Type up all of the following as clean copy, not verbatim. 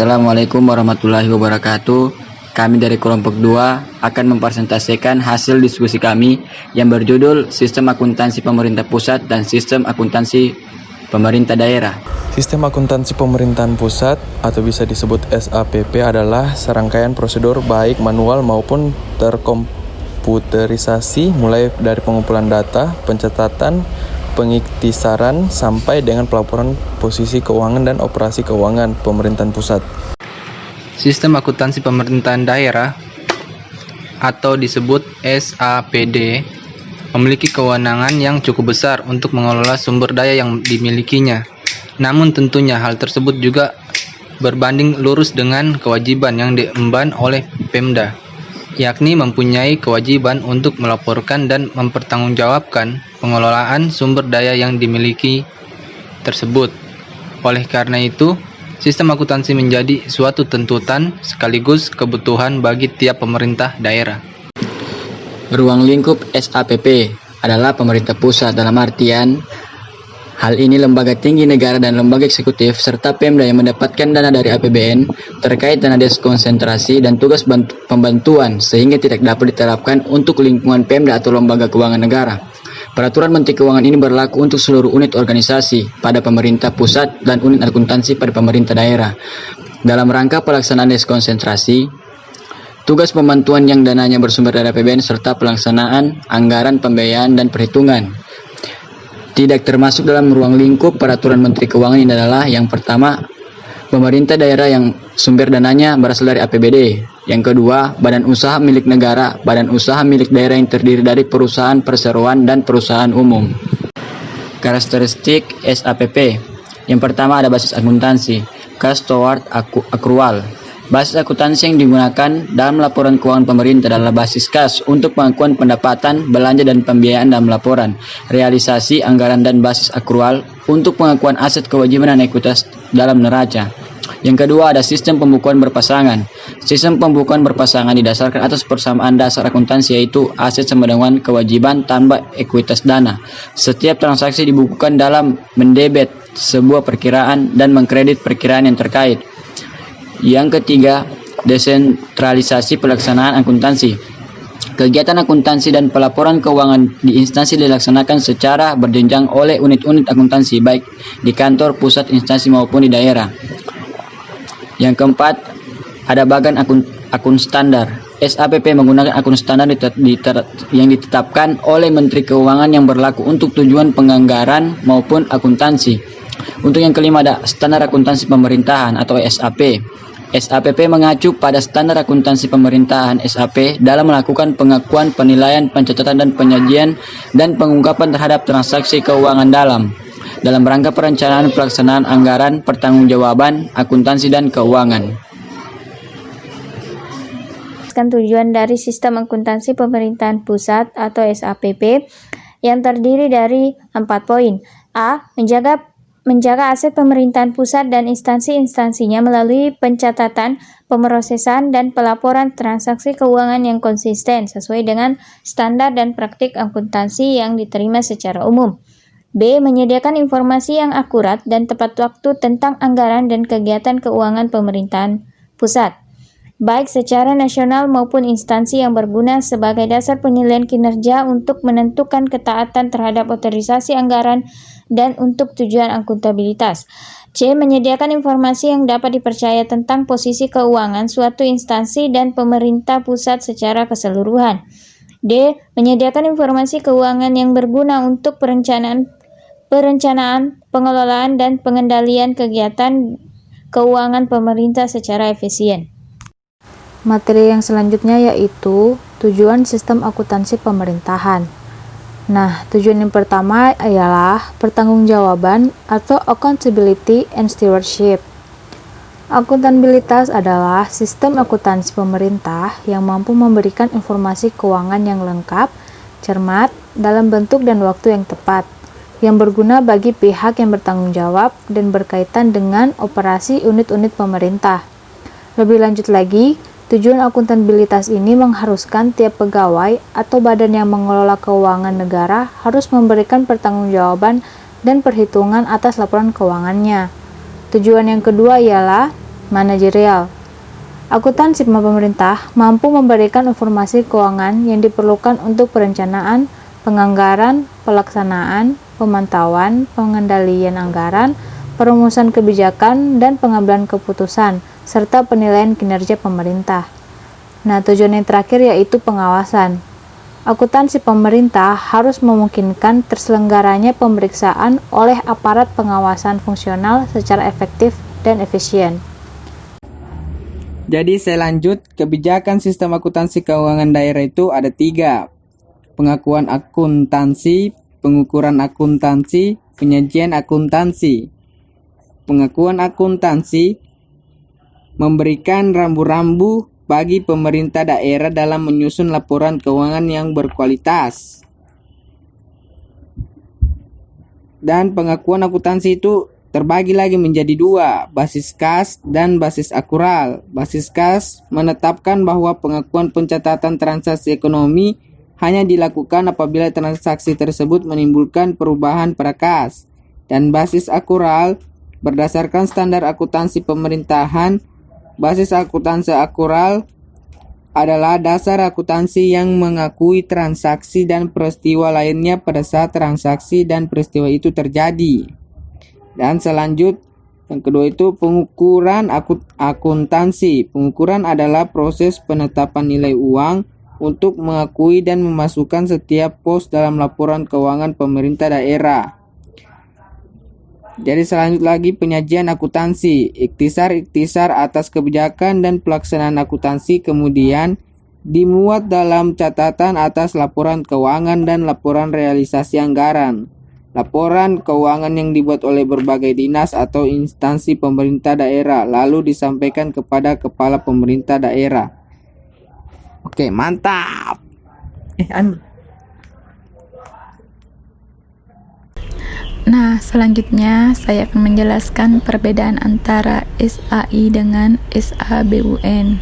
Assalamualaikum warahmatullahi wabarakatuh. Kami dari kelompok 2 akan mempresentasikan hasil diskusi kami yang berjudul Sistem Akuntansi Pemerintah Pusat dan Sistem Akuntansi Pemerintah Daerah. Sistem akuntansi pemerintahan pusat atau bisa disebut SAPP adalah serangkaian prosedur baik manual maupun terkomputerisasi mulai dari pengumpulan data, pencatatan, pengiktisaran sampai dengan pelaporan posisi keuangan dan operasi keuangan pemerintahan pusat. Sistem akuntansi pemerintahan daerah atau disebut SAPD memiliki kewenangan yang cukup besar untuk mengelola sumber daya yang dimilikinya. Namun tentunya hal tersebut juga berbanding lurus dengan kewajiban yang diemban oleh Pemda, yakni mempunyai kewajiban untuk melaporkan dan mempertanggungjawabkan pengelolaan sumber daya yang dimiliki tersebut. Oleh karena itu, sistem akuntansi menjadi suatu tuntutan sekaligus kebutuhan bagi tiap pemerintah daerah. Ruang lingkup SAPP adalah pemerintah pusat dalam artian hal ini lembaga tinggi negara dan lembaga eksekutif serta Pemda yang mendapatkan dana dari APBN terkait dana deskonsentrasi dan tugas pembantuan sehingga tidak dapat diterapkan untuk lingkungan Pemda atau lembaga keuangan negara. Peraturan Menteri Keuangan ini berlaku untuk seluruh unit organisasi pada pemerintah pusat dan unit akuntansi pada pemerintah daerah. Dalam rangka pelaksanaan deskonsentrasi, tugas pembantuan yang dananya bersumber dari APBN serta pelaksanaan anggaran pembiayaan dan perhitungan. Tidak termasuk dalam ruang lingkup peraturan Menteri Keuangan ini adalah yang pertama, pemerintah daerah yang sumber dananya berasal dari APBD. Yang kedua, badan usaha milik negara, badan usaha milik daerah yang terdiri dari perusahaan perseroan dan perusahaan umum. Karakteristik SAPP. Yang pertama ada basis akuntansi, cash toward accrual. Basis akuntansi yang digunakan dalam laporan keuangan pemerintah adalah basis kas untuk pengakuan pendapatan, belanja dan pembiayaan dalam laporan, realisasi anggaran dan basis akrual untuk pengakuan aset kewajiban dan ekuitas dalam neraca. Yang kedua ada sistem pembukuan berpasangan. Sistem pembukuan berpasangan didasarkan atas persamaan dasar akuntansi yaitu aset sama dengan kewajiban tambah ekuitas dana. Setiap transaksi dibukukan dalam mendebet sebuah perkiraan dan mengkredit perkiraan yang terkait. Yang ketiga, desentralisasi pelaksanaan akuntansi. Kegiatan akuntansi dan pelaporan keuangan di instansi dilaksanakan secara berjenjang oleh unit-unit akuntansi baik di kantor pusat instansi maupun di daerah. Yang keempat, ada bagan akun standar. SAPP menggunakan akun standar yang ditetapkan oleh Menteri Keuangan yang berlaku untuk tujuan penganggaran maupun akuntansi. Untuk yang kelima ada standar akuntansi pemerintahan atau SAP. SAPP mengacu pada standar akuntansi pemerintahan SAP dalam melakukan pengakuan, penilaian, pencatatan dan penyajian dan pengungkapan terhadap transaksi keuangan dalam rangka perencanaan pelaksanaan anggaran, pertanggungjawaban, akuntansi dan keuangan. Tujuan dari sistem akuntansi pemerintahan pusat atau SAPP yang terdiri dari 4 poin. A. Menjaga aset pemerintahan pusat dan instansi-instansinya melalui pencatatan, pemrosesan, dan pelaporan transaksi keuangan yang konsisten sesuai dengan standar dan praktik akuntansi yang diterima secara umum. B. Menyediakan informasi yang akurat dan tepat waktu tentang anggaran dan kegiatan keuangan pemerintahan pusat, baik secara nasional maupun instansi yang berguna sebagai dasar penilaian kinerja untuk menentukan ketaatan terhadap otorisasi anggaran dan untuk tujuan akuntabilitas. C. Menyediakan informasi yang dapat dipercaya tentang posisi keuangan suatu instansi dan pemerintah pusat secara keseluruhan. D. Menyediakan informasi keuangan yang berguna untuk perencanaan, pengelolaan, dan pengendalian kegiatan keuangan pemerintah secara efisien. Materi yang selanjutnya yaitu tujuan sistem akuntansi pemerintahan. Nah, tujuan yang pertama ialah pertanggungjawaban atau accountability and stewardship. Akuntabilitas adalah sistem akuntansi pemerintah yang mampu memberikan informasi keuangan yang lengkap, cermat, dalam bentuk dan waktu yang tepat, yang berguna bagi pihak yang bertanggung jawab dan berkaitan dengan operasi unit-unit pemerintah. Lebih lanjut lagi, tujuan akuntabilitas ini mengharuskan tiap pegawai atau badan yang mengelola keuangan negara harus memberikan pertanggungjawaban dan perhitungan atas laporan keuangannya. Tujuan yang kedua ialah manajerial. Akuntansi pemerintah mampu memberikan informasi keuangan yang diperlukan untuk perencanaan, penganggaran, pelaksanaan, pemantauan, pengendalian anggaran, perumusan kebijakan, dan pengambilan keputusan, serta penilaian kinerja pemerintah. Nah, tujuan yang terakhir yaitu pengawasan. Akuntansi pemerintah harus memungkinkan terselenggaranya pemeriksaan oleh aparat pengawasan fungsional secara efektif dan efisien. Jadi saya lanjut, kebijakan sistem akuntansi keuangan daerah itu ada 3. Pengakuan akuntansi, pengukuran akuntansi, penyajian akuntansi. Pengakuan akuntansi memberikan rambu-rambu bagi pemerintah daerah dalam menyusun laporan keuangan yang berkualitas. Dan pengakuan akuntansi itu terbagi lagi menjadi 2, basis kas dan basis akural. Basis kas menetapkan bahwa pengakuan pencatatan transaksi ekonomi hanya dilakukan apabila transaksi tersebut menimbulkan perubahan pada kas. Dan basis akural berdasarkan standar akuntansi pemerintahan. Basis akuntansi akural adalah dasar akuntansi yang mengakui transaksi dan peristiwa lainnya pada saat transaksi dan peristiwa itu terjadi. Dan selanjutnya yang kedua itu pengukuran akuntansi. Pengukuran adalah proses penetapan nilai uang untuk mengakui dan memasukkan setiap pos dalam laporan keuangan pemerintah daerah. Jadi selanjutnya lagi penyajian akuntansi, ikhtisar atas kebijakan dan pelaksanaan akuntansi kemudian dimuat dalam catatan atas laporan keuangan dan laporan realisasi anggaran. Laporan keuangan yang dibuat oleh berbagai dinas atau instansi pemerintah daerah lalu disampaikan kepada kepala pemerintah daerah. Oke, mantap. Nah, selanjutnya saya akan menjelaskan perbedaan antara SAI dengan SABUN.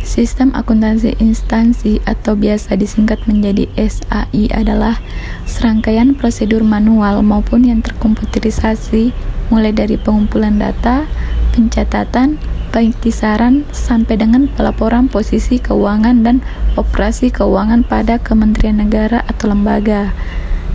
Sistem akuntansi instansi atau biasa disingkat menjadi SAI adalah serangkaian prosedur manual maupun yang terkomputerisasi mulai dari pengumpulan data, pencatatan, pengikhtisaran sampai dengan pelaporan posisi keuangan dan operasi keuangan pada kementerian negara atau lembaga.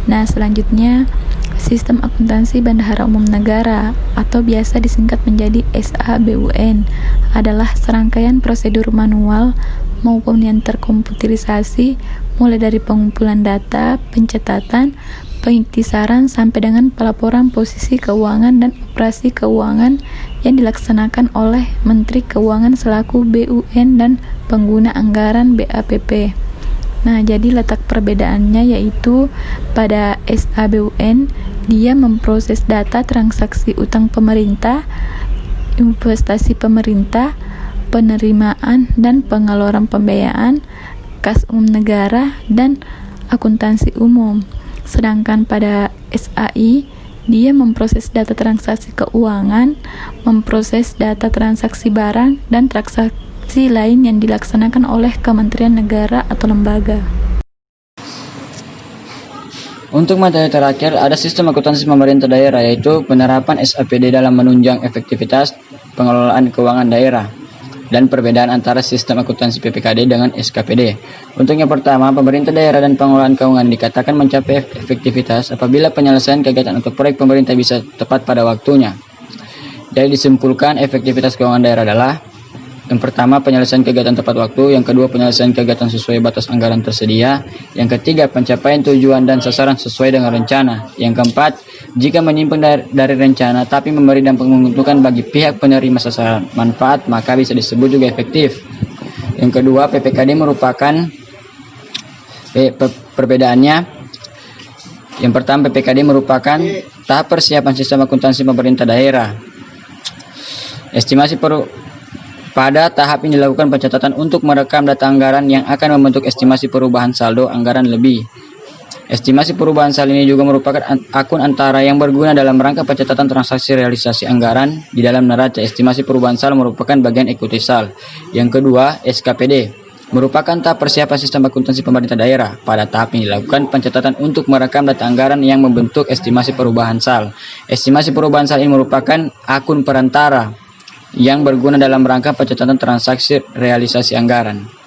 Nah, selanjutnya sistem akuntansi Bendahara Umum Negara atau biasa disingkat menjadi SABUN adalah serangkaian prosedur manual maupun yang terkomputerisasi mulai dari pengumpulan data, pencatatan, pengikhtisaran sampai dengan pelaporan posisi keuangan dan operasi keuangan yang dilaksanakan oleh Menteri Keuangan selaku BUN dan pengguna anggaran BAPP. Nah, jadi letak perbedaannya yaitu pada SABUN dia memproses data transaksi utang pemerintah, investasi pemerintah, penerimaan dan pengeluaran pembiayaan, kas umum negara, dan akuntansi umum. Sedangkan pada SAI dia memproses data transaksi keuangan, memproses data transaksi barang, dan transaksi lain yang dilaksanakan oleh kementerian negara atau lembaga. Untuk materi terakhir, ada sistem akuntansi pemerintah daerah, yaitu penerapan SAPD dalam menunjang efektivitas pengelolaan keuangan daerah dan perbedaan antara sistem akuntansi PPKD dengan SKPD. Untuk yang pertama, pemerintah daerah dan pengelolaan keuangan dikatakan mencapai efektivitas apabila penyelesaian kegiatan atau proyek pemerintah bisa tepat pada waktunya. Jadi disimpulkan efektivitas keuangan daerah adalah yang pertama, penyelesaian kegiatan tepat waktu. Yang kedua, penyelesaian kegiatan sesuai batas anggaran tersedia. Yang ketiga, pencapaian tujuan dan sasaran sesuai dengan rencana. Yang keempat, jika menyimpang dari rencana tapi memberi dampak menguntungkan bagi pihak penerima sasaran manfaat, maka bisa disebut juga efektif. Yang kedua, PPKD merupakan perbedaannya. Yang pertama, PPKD merupakan tahap persiapan sistem akuntansi pemerintah daerah. Estimasi pada tahap ini dilakukan pencatatan untuk merekam data anggaran yang akan membentuk estimasi perubahan saldo anggaran lebih. Estimasi perubahan saldo ini juga merupakan akun antara yang berguna dalam rangka pencatatan transaksi realisasi anggaran di dalam neraca. Estimasi perubahan saldo merupakan bagian ekuiti saldo. Yang kedua, SKPD merupakan tahap persiapan sistem akuntansi pemerintah daerah. Pada tahap ini dilakukan pencatatan untuk merekam data anggaran yang membentuk estimasi perubahan saldo. Estimasi perubahan saldo ini merupakan akun perantara yang berguna dalam rangka pencatatan transaksi realisasi anggaran.